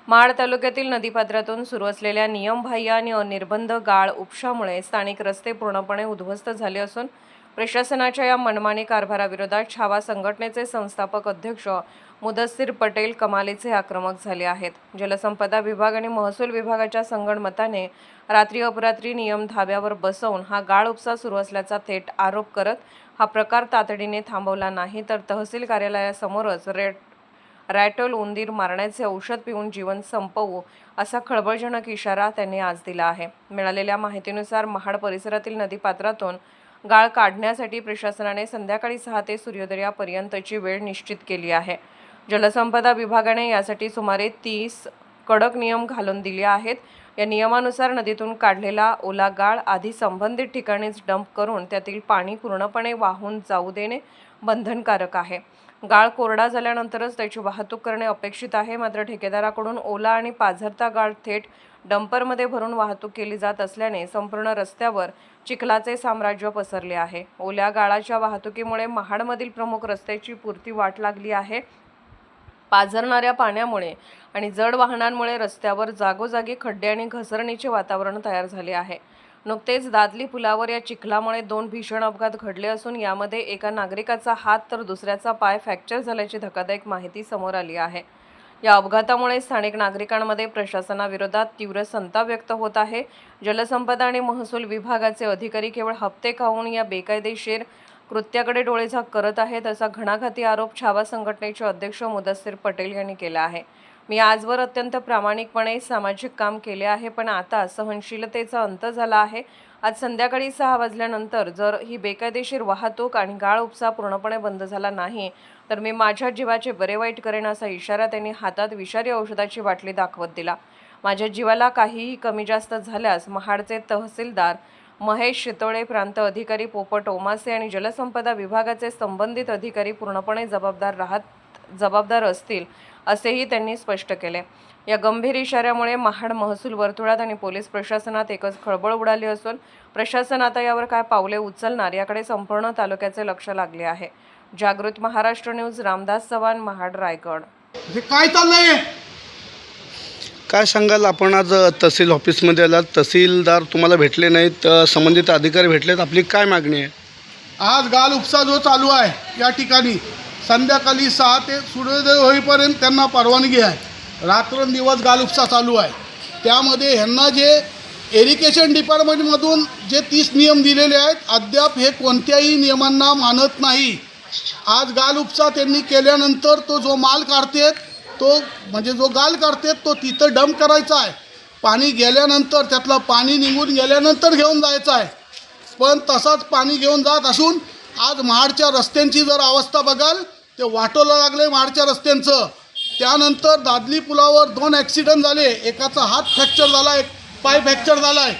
महाड तालुक्यातील नदीपात्रातून सुरू असलेल्या नियमबाह्य आणि अनिर्बंध गाळ उपशामुळे स्थानिक रस्ते पूर्णपणे उद्ध्वस्त झाले असून प्रशासनाच्या या मनमानी कारभाराविरोधात छावा संघटनेचे संस्थापक अध्यक्ष मुदस्सीर पटेल कमालीचे आक्रमक झाले आहेत। जलसंपदा विभाग आणि महसूल विभागाच्या संगनमताने रात्री अपरात्री नियम धाब्यावर बसवून हा गाळ उपसा सुरू असल्याचा थेट आरोप करत हा प्रकार तातडीने थांबवला नाही तर तहसील कार्यालयासमोरच रॅटल उंदीर मारण्याचे औषध पिऊन जीवन संपवू असा खळबळजनक इशारा त्यांनी आज दिला आहे। मिळालेल्या माहितीनुसार महाड परिसरातील नदीपात्रातून गाळ काढण्यासाठी प्रशासनाने संध्याकाळी 6 ते सूर्योदयापर्यंतची वेळ निश्चित केली आहे। जलसंपदा विभागाने यासाठी सुमारे 30 कडक नियम घालून दिले आहेत। या नियमानुसार नदीतून काढलेला ओला गाळ आधी संबंधित ठिकाणीच डंप करून त्यातील पाणी पूर्णपणे वाहून जाऊ देणे बंधनकारक आहे। गाळ कोरडा झाल्यानंतरच त्याची वाहतूक करणे अपेक्षित आहे। मात्र ठेकेदाराकडून ओला आणि पाझरता गाळ थेट डंपरमध्ये भरून वाहतूक केली जात असल्याने संपूर्ण रस्त्यावर चिखलाचे साम्राज्य पसरले आहे। ओल्या गाळाच्या वाहतुकीमुळे महाडमधील प्रमुख रस्त्याची पुरती वाट लागली आहे। पाझरणाऱ्या पाण्यामुळे आणि जड वाहनांमुळे रस्त्यावर जागोजागी खड्डे आणि घसरणीचे वातावरण तयार झाले आहे। नुकतेच दादली पुलावर या चिखलामुळे 2 भीषण अपघात घडले असून यामध्ये एका नागरिकाचा हात तर दुसऱ्याचा पाय फ्रॅक्चर झाल्याची धक्कादायक माहिती समोर आली आहे। या अपघातामुळे स्थानिक नागरिकांमध्ये प्रशासनाविरोधात तीव्र संताप व्यक्त होत आहे। जलसंपदा आणि महसूल विभागाचे अधिकारी केवळ हप्ते खाऊन या बेकायदेशीर कृत्याकडे डोळेझाक करत आहेत असा घणाघाती आरोप छावा संघटनेचे अध्यक्ष मुदस्सीर पटेल यांनी केला आहे। मी आजवर अत्यंत प्रामाणिकपणे सामाजिक काम केले आहे, पण आता सहनशीलतेचा अंत झाला आहे। आज संध्याकाळी 6 वाजल्यानंतर जर ही बेकायदेशीर वाहतूक आणि गाळ उपसा पूर्णपणे बंद झाला नाही तर मी माझ्या जीवाचे बरे वाईट करेन असा इशारा त्यांनी हातात विषारी औषधाची बाटली दाखवत दिला। माझ्या जीवाला काहीही कमी जास्त झाल्यास महाडचे तहसीलदार महेश शितोळे, प्रांत अधिकारी पोपट ओमासे आणि जलसंपदा विभागाचे संबंधित अधिकारी पूर्णपणे जबाबदार असतील असेही त्यांनी स्पष्ट केले। या गंभीर इशाऱ्यामुळे महाड महसूल वर्तुळात आणि पोलीस प्रशासनात एकच खळबळ उडाली असून प्रशासन आता यावर काय पावले उचलणार याकडे संपूर्ण तालुक्याचे लक्ष लागले आहे। जागृत महाराष्ट्र न्यूज, रामदास चव्हाण, महाड, रायगड। काय चाललंय? काय सांगाल? आपण आज तहसील ऑफिसमध्ये आलात, तहसीलदार तुम्हाला भेटले नाहीत, संबंधित अधिकारी भेटलेत, आपली काय मागणी आहे? आज गाळ उपसा जो चालू आहे या ठिकाणी संध्याकाळी 6 ते सूर्योदय होईपर्यंत त्यांना परवानगी आहे। रात्रंदिवस गाळ उपसा चालू आहे। त्यामध्ये ह्यांना जे इरिगेशन डिपार्टमेंटमधून जे 30 नियम दिलेले आहेत अद्याप हे कोणत्याही नियमांना मानत नाही। आज गाळ उपसा त्यांनी केल्यानंतर तो जो माल काढतात तो म्हणजे जो गाळ काढतात तो तिथं डंप करायचा आहे। पाणी गेल्यानंतर त्यातलं पाणी निघून गेल्यानंतर घेऊन जायचं आहे, पण तसाच पाणी घेऊन जात असून आज महाडच्या रस्त्यांची जर अवस्था बघाल ते वाटोला लागले महाडच्या रस्त्यांचं। त्यानंतर दादली पुलावर 2 ॲक्सिडेंट झाले, एकाचा हात फ्रॅक्चर झाला, एक पाय फ्रॅक्चर झाला आहे।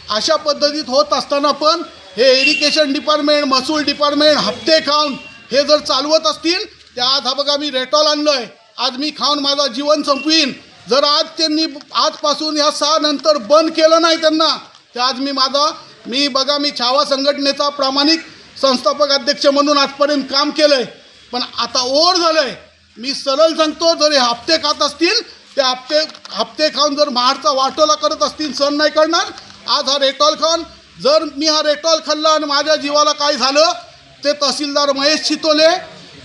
अशा पद्धतीत होत असताना पण हे इरिगेशन डिपार्टमेंट, महसूल डिपार्टमेंट हप्ते खाऊन हे जर चालवत असतील तर आज हा बघा मी रेटॉल आणलं आहे, आज मी खाऊन माझं जीवन संपवीन। जर आज त्यांनी आजपासून या 6 नंतर बंद केलं नाही त्यांना तर आज मी छावा संघटनेचा प्रामाणिक संस्थापक अध्यक्ष म्हणून आजपर्यंत काम केलं आहे, पण आता ओढ झालं आहे। मी सरळ सांगतो, जर हे हप्ते खात असतील ते हप्ते खाऊन जर महाडचा वाटोला करत असतील सहन नाही करणार। आज हा रेटॉल खाऊन जर मी हा रेटॉल खाल्ला आणि माझ्या जीवाला काय झालं ते तहसीलदार महेश शितोळे,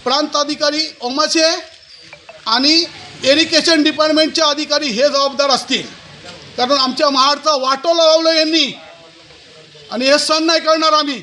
प्रांत अधिकारी ओमासे आणि इरिगेशन डिपार्टमेंटचे अधिकारी हे जबाबदार असतील, कारण आमच्या महाडचा वाटोला लावलं यांनी आणि हे सहन नाही करणार आम्ही।